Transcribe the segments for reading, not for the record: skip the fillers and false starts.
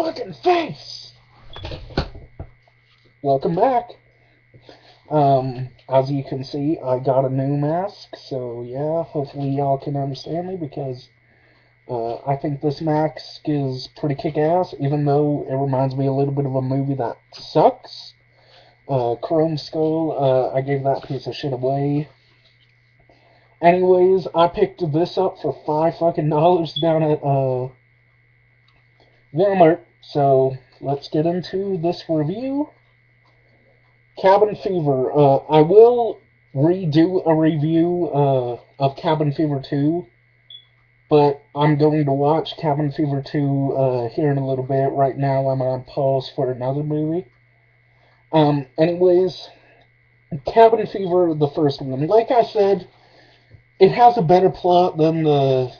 fucking face! Welcome back. As you can see, I got a new mask, so yeah, hopefully y'all can understand me because I think this mask is pretty kick-ass, even though it reminds me a little bit of a movie that sucks. Chrome Skull, I gave that piece of shit away. Anyways, I picked this up for $5 down at Walmart, so let's get into this review. Cabin Fever. I will redo a review of Cabin Fever 2, but I'm going to watch Cabin Fever 2 here in a little bit. Right now I'm on pause for another movie. Anyways, Cabin Fever, the first one. Like I said, it has a better plot than the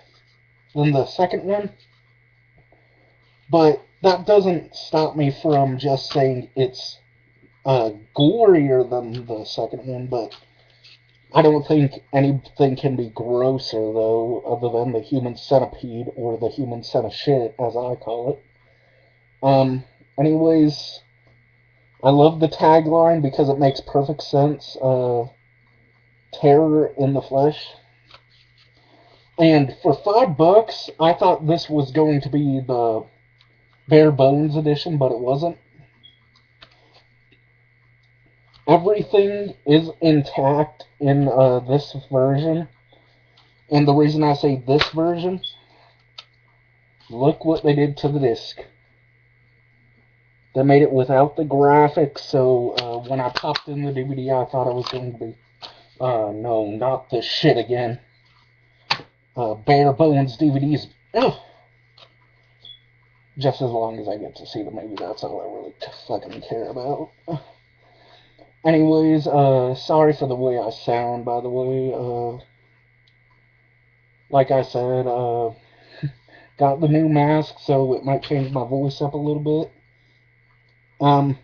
second one, but that doesn't stop me from just saying it's gorier than the second one, but I don't think anything can be grosser, though, other than the human centipede, or the human centishit, as I call it. Anyways, I love the tagline because it makes perfect sense. Terror in the flesh. And for $5, I thought this was going to be the bare bones edition, but it wasn't. Everything is intact in this version. And the reason I say this version, look what they did to the disc. They made it without the graphics, so when I popped in the DVD, I thought it was going to be, no, not this shit again. Bare bones DVDs, ugh. Just as long as I get to see the movie, that's all I really fucking care about. Anyways, sorry for the way I sound, by the way. Like I said, got the new mask, so it might change my voice up a little bit.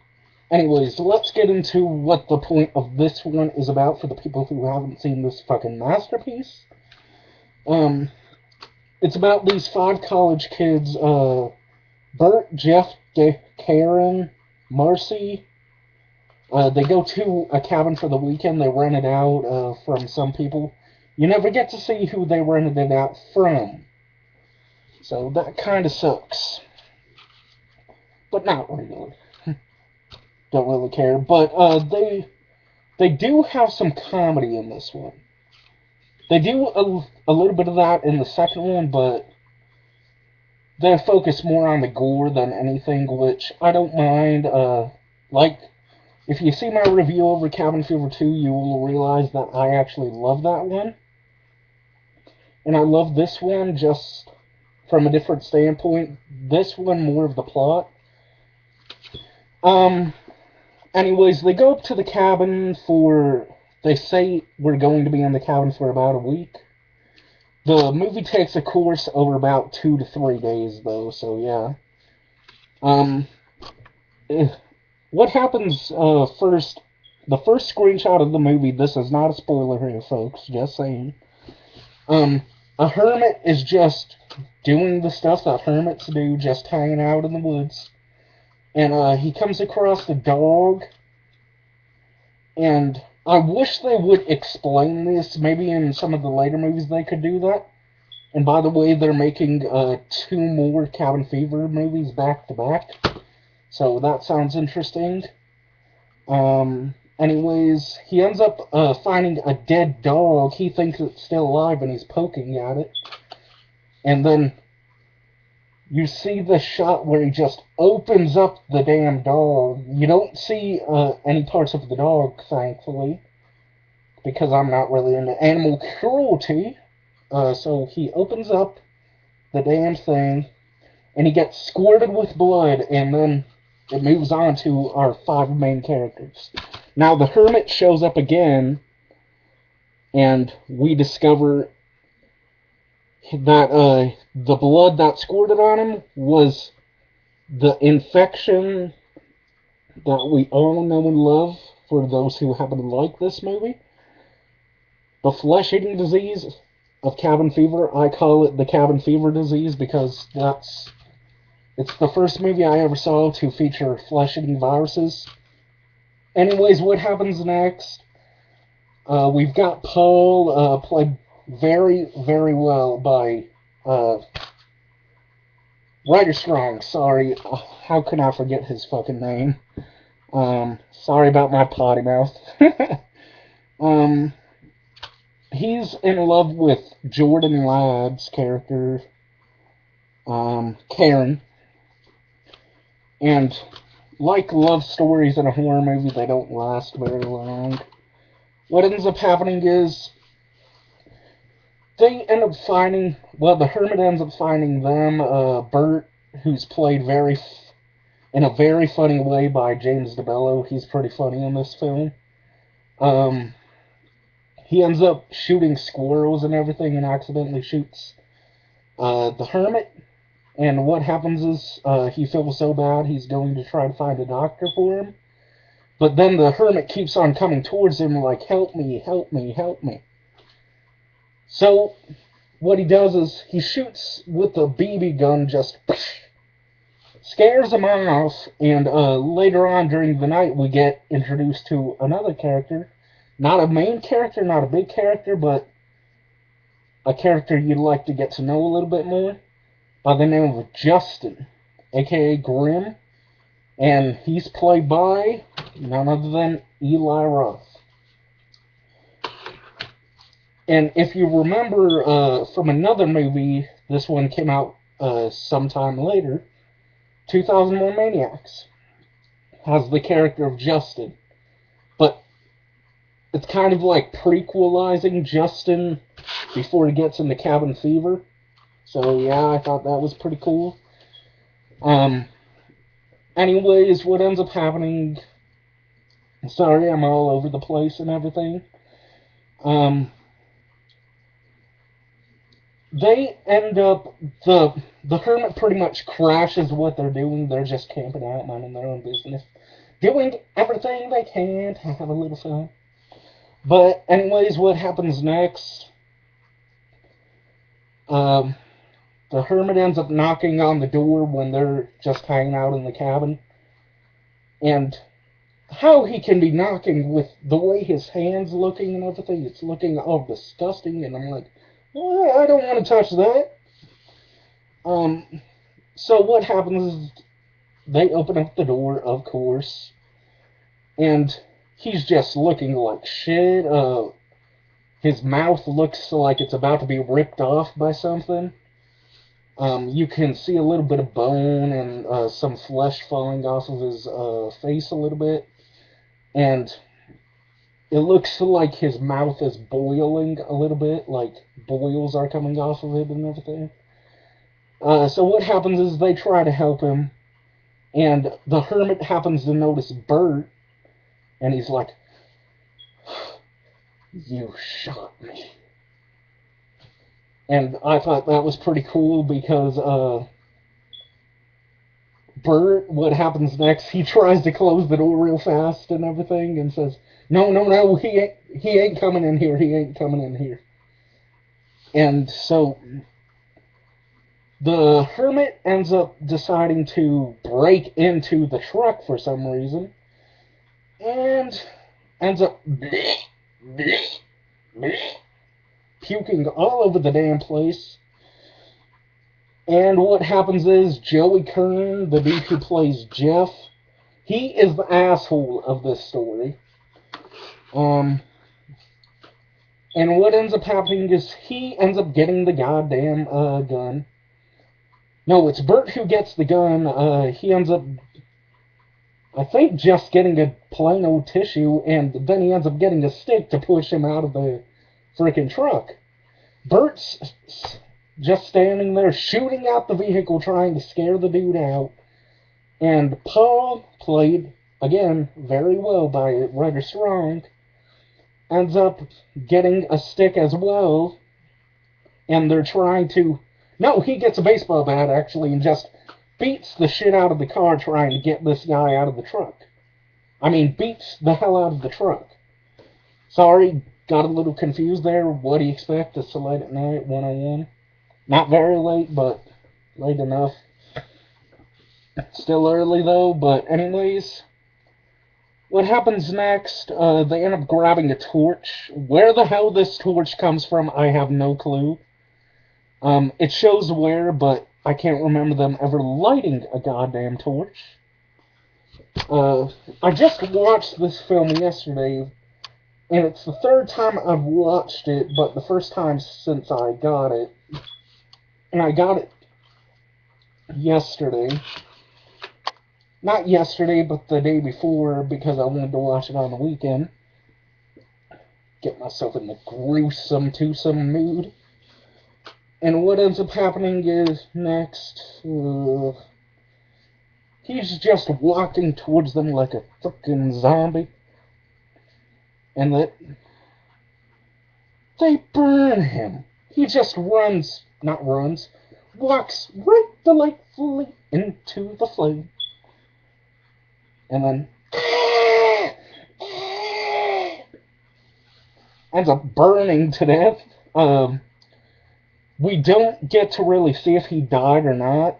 Anyways, let's get into what the point of this one is about for the people who haven't seen this fucking masterpiece. It's about these 5 college kids, Bert, Jeff, Karen, Marcy. They go to a cabin for the weekend. They rent it out from some people. You never get to see who they rented it out from. So that kind of sucks. But not really. Don't really care. But they do have some comedy in this one. They do a little bit of that in the second one, but they focus more on the gore than anything, which I don't mind. If you see my review over Cabin Fever 2, you will realize that I actually love that one. And I love this one just from a different standpoint. This one more of the plot. Anyways, they go up to the cabin for... They say we're going to be in the cabin for about a week. The movie takes a course over about 2 to 3 days, though, so yeah. What happens first, the first screenshot of the movie, this is not a spoiler here, folks, just saying. A hermit is just doing the stuff that hermits do, just hanging out in the woods. And he comes across a dog, and I wish they would explain this. Maybe in some of the later movies they could do that. And by the way, they're making 2 more Cabin Fever movies back to back. So that sounds interesting. Anyways, he ends up finding a dead dog. He thinks it's still alive and he's poking at it. And then you see the shot where he just opens up the damn dog. You don't see any parts of the dog, thankfully, because I'm not really into animal cruelty. So he opens up the damn thing, and he gets squirted with blood, and then it moves on to our 5 main characters. Now the hermit shows up again, and we discover that the blood that squirted on him was the infection that we all know and love, for those who happen to like this movie. The flesh-eating disease of cabin fever. I call it the cabin fever disease because that's It's the first movie I ever saw to feature flesh-eating viruses. Anyways, what happens next? We've got Paul, played very, very well by Ryder Strong. Sorry, how can I forget his fucking name? Sorry about my potty mouth. He's in love with Jordan Ladd's character, Karen. And like love stories in a horror movie, they don't last very long. What ends up happening is they end up finding, well, the hermit ends up finding them, Bert, who's played in a very funny way by James DeBello. He's pretty funny in this film. He ends up shooting squirrels and everything and accidentally shoots the hermit. And what happens is he feels so bad he's going to try to find a doctor for him. But then the hermit keeps on coming towards him like, help me, help me, help me. So what he does is he shoots with a BB gun, just scares him off, and later on during the night we get introduced to another character. Not a main character, not a big character, but a character you'd like to get to know a little bit more, by the name of Justin, aka Grim, and he's played by none other than Eli Roth. And if you remember from another movie, this one came out sometime later, 2001 Maniacs has the character of Justin. But it's kind of like prequelizing Justin before he gets into Cabin Fever. So yeah, I thought that was pretty cool. Anyways, what ends up happening... Sorry, I'm all over the place and everything. They end up... The hermit pretty much crashes what they're doing. They're just camping out, minding their own business. Doing everything they can to have a little fun. But anyways, what happens next? The hermit ends up knocking on the door when they're just hanging out in the cabin. And how he can be knocking with the way his hand's looking and everything, it's looking all disgusting, and I'm like, well, I don't want to touch that. So what happens is they open up the door, of course, and he's just looking like shit. His mouth looks like it's about to be ripped off by something. You can see a little bit of bone and some flesh falling off of his face a little bit. And it looks like his mouth is boiling a little bit, like boils are coming off of it and everything. So what happens is they try to help him, and the hermit happens to notice Bert, and he's like, you shot me. And I thought that was pretty cool because Bert, what happens next, he tries to close the door real fast and everything and says, no, he ain't coming in here, he ain't coming in here. And so the hermit ends up deciding to break into the truck for some reason and ends up puking all over the damn place. And what happens is Joey Kern, the dude who plays Jeff, he is the asshole of this story. And what ends up happening is he ends up getting the goddamn gun. No, it's Bert who gets the gun. He ends up, I think, just getting a plain old tissue, and then he ends up getting a stick to push him out of the freaking truck. Bert's just standing there shooting out the vehicle, trying to scare the dude out. And Paul, played, again, very well by Ryder Strong, ends up getting a stick as well. And they're trying to... No, he gets a baseball bat, actually, and just beats the shit out of the car trying to get this guy out of the truck. I mean, beats the hell out of the truck. Sorry, got a little confused there. What do you expect? It's late at night, 101. Not very late, but late enough. Still early though, but anyways, what happens next? They end up grabbing a torch. Where the hell this torch comes from, I have no clue. It shows where, but I can't remember them ever lighting a goddamn torch. I just watched this film yesterday, and it's the third time I've watched it, but the first time since I got it. And I got it yesterday. Not yesterday, but the day before, because I wanted to watch it on the weekend. Get myself in the gruesome twosome mood. And what ends up happening is next, he's just walking towards them like a fucking zombie. And they burn him. He just walks right delightfully into the flame. And then ends up burning to death. We don't get to really see if he died or not,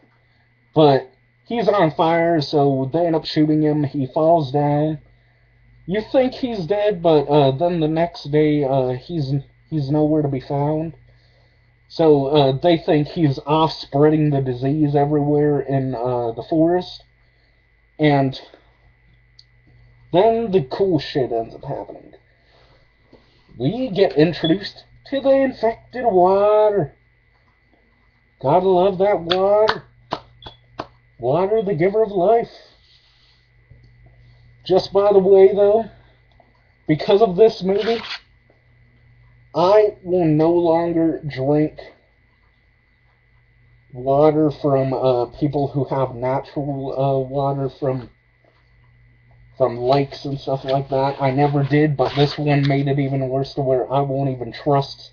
but he's on fire, so they end up shooting him. He falls down. You think he's dead, but then the next day he's nowhere to be found. So they think he's off spreading the disease everywhere in the forest. And then the cool shit ends up happening. We get introduced to the infected water. Gotta love that water. Water, the giver of life. Just by the way, though, because of this movie, I will no longer drink water from people who have natural water from lakes and stuff like that. I never did, but this one made it even worse to where I won't even trust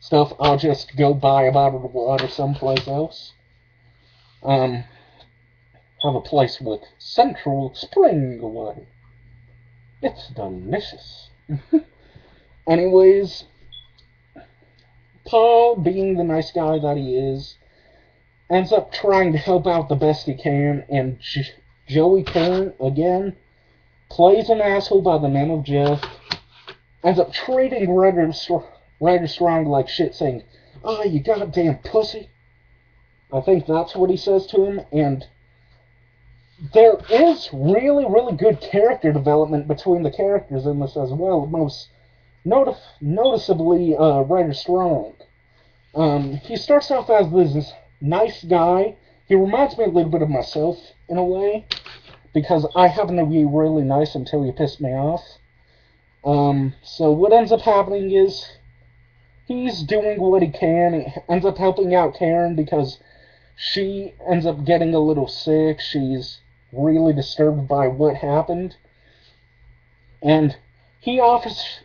stuff. I'll just go buy a bottle of water someplace else. Have a place with central spring water. It's delicious. Anyways, Paul, being the nice guy that he is, ends up trying to help out the best he can, and Joey Kern, again, plays an asshole by the name of Jeff, ends up treating Ryder Strong like shit, saying, "Oh, you goddamn pussy." I think that's what he says to him, and there is really, really good character development between the characters in this as well, most noticeably Ryder Strong. He starts off as this nice guy. He reminds me a little bit of myself, in a way, because I happen to be really nice until you piss me off. So what ends up happening is he's doing what he can. He ends up helping out Karen because she ends up getting a little sick. She's really disturbed by what happened. And he offers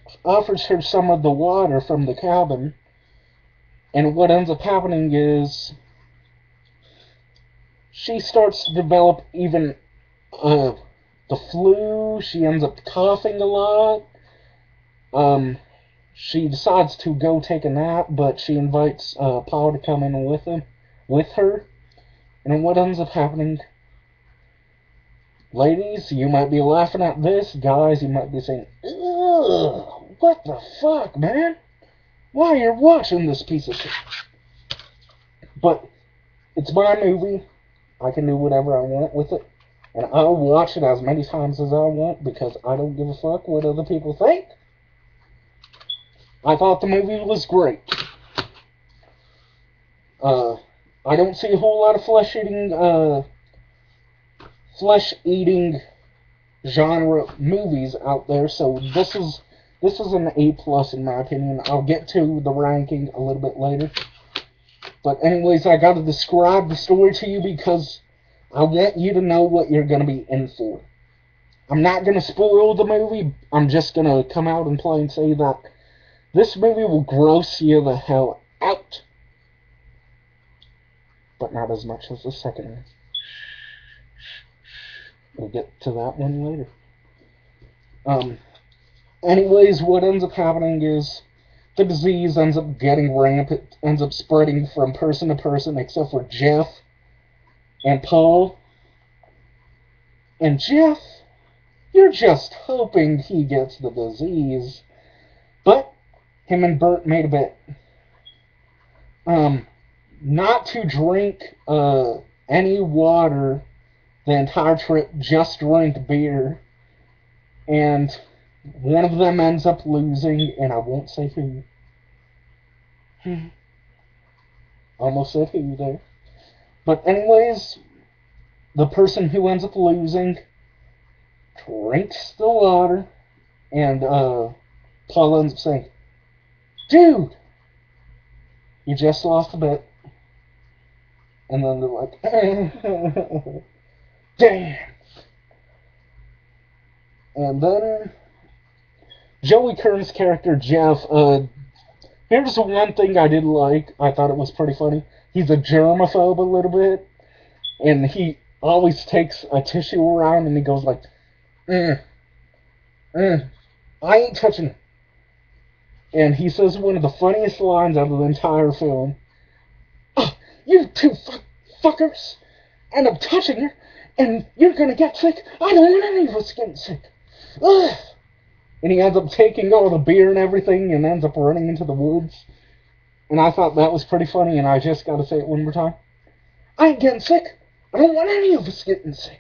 her some of the water from the cabin. And what ends up happening is she starts to develop even the flu. She ends up coughing a lot. She decides to go take a nap, but she invites Paul to come in with her. And what ends up happening? Ladies, you might be laughing at this. Guys, you might be saying, "Ugh, what the fuck, man? Why you're watching this piece of shit?" But it's my movie. I can do whatever I want with it. And I'll watch it as many times as I want because I don't give a fuck what other people think. I thought the movie was great. I don't see a whole lot of flesh-eating genre movies out there, so this is an A+ in my opinion. I'll get to the ranking a little bit later. But anyways, I gotta describe the story to you because I want you to know what you're gonna be in for. I'm not gonna spoil the movie. I'm just gonna come out and plain say that this movie will gross you the hell out. But not as much as the second one. We'll get to that one later. Anyways, what ends up happening is the disease ends up getting rampant, ends up spreading from person to person, except for Jeff and Paul. And Jeff, you're just hoping he gets the disease. But him and Bert made a bet. Not to drink any water the entire trip, just drink beer. And one of them ends up losing, and I won't say who. Almost said who there. But anyways, the person who ends up losing drinks the water, and Paul ends up saying, "Dude, you just lost a bet." And then they're like, "Damn." And then Joey Kern's character, Jeff, here's the one thing I did like. I thought it was pretty funny. He's a germaphobe a little bit, and he always takes a tissue around and he goes like, I ain't touching it. And he says one of the funniest lines out of the entire film. "Oh, you two fuckers, and I'm touching her, and you're gonna get sick. I don't want any of us getting sick. Ugh." And he ends up taking all the beer and everything and ends up running into the woods. And I thought that was pretty funny, and I just gotta say it one more time. I ain't getting sick. I don't want any of us getting sick.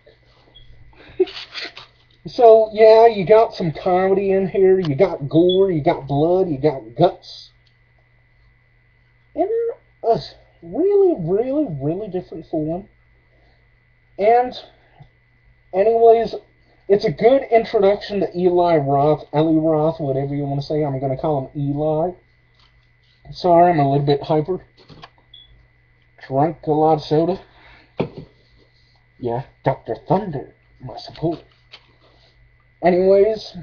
So, yeah, you got some comedy in here. You got gore, you got blood, you got guts. In a really, really, really different form. And, anyways, it's a good introduction to Eli Roth, whatever you want to say. I'm going to call him Eli. Sorry, I'm a little bit hyper. Drank a lot of soda. Yeah, Dr. Thunder, my support. Anyways,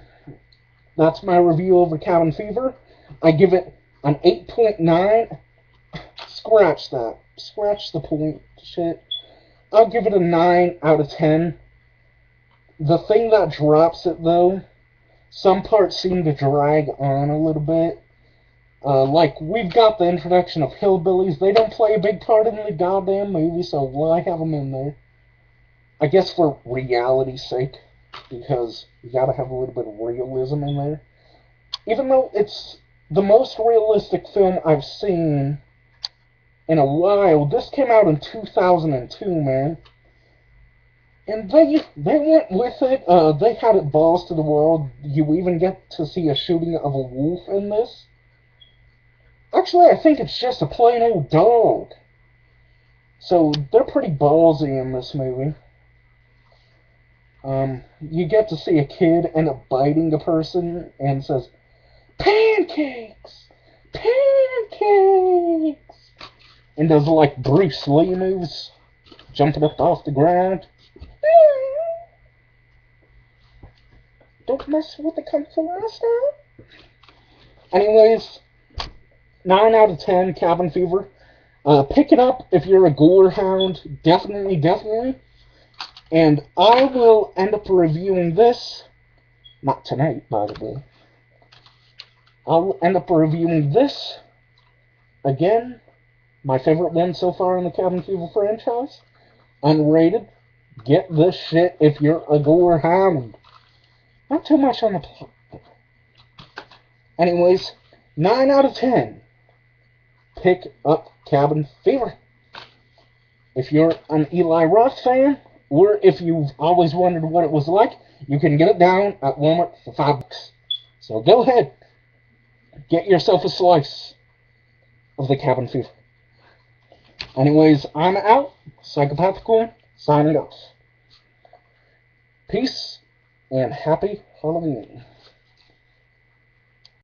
that's my review over Cabin Fever. I give it an 8.9. Scratch that. Scratch the point shit. I'll give it a 9 out of 10. The thing that drops it, though, some parts seem to drag on a little bit. Like, we've got the introduction of hillbillies. They don't play a big part in the goddamn movie, so why have them in there? I guess for reality's sake, because you gotta have a little bit of realism in there. Even though it's the most realistic film I've seen in a while, this came out in 2002, man. And they went with it. They had it balls to the world. You even get to see a shooting of a wolf in this. Actually, I think it's just a plain old dog. So, they're pretty ballsy in this movie. You get to see a kid end up biting a person and says, "Pancakes! Pancakes!" And does like Bruce Lee moves, jumping up off the ground. Don't mess with the Kung Fu Master. Anyways, 9 out of 10, Cabin Fever. Pick it up if you're a gore hound. Definitely, definitely. And I will end up reviewing this. Not tonight, by the way. I'll end up reviewing this. Again, my favorite one so far in the Cabin Fever franchise. Unrated. Get this shit if you're a gore hound. Not too much on the plot. Anyways, 9 out of 10. Pick up Cabin Fever. If you're an Eli Roth fan, or if you've always wondered what it was like, you can get it down at Walmart for $5. So go ahead. Get yourself a slice of the Cabin Fever. Anyways, I'm out. Psychopath1c, signing off. Peace and happy Halloween.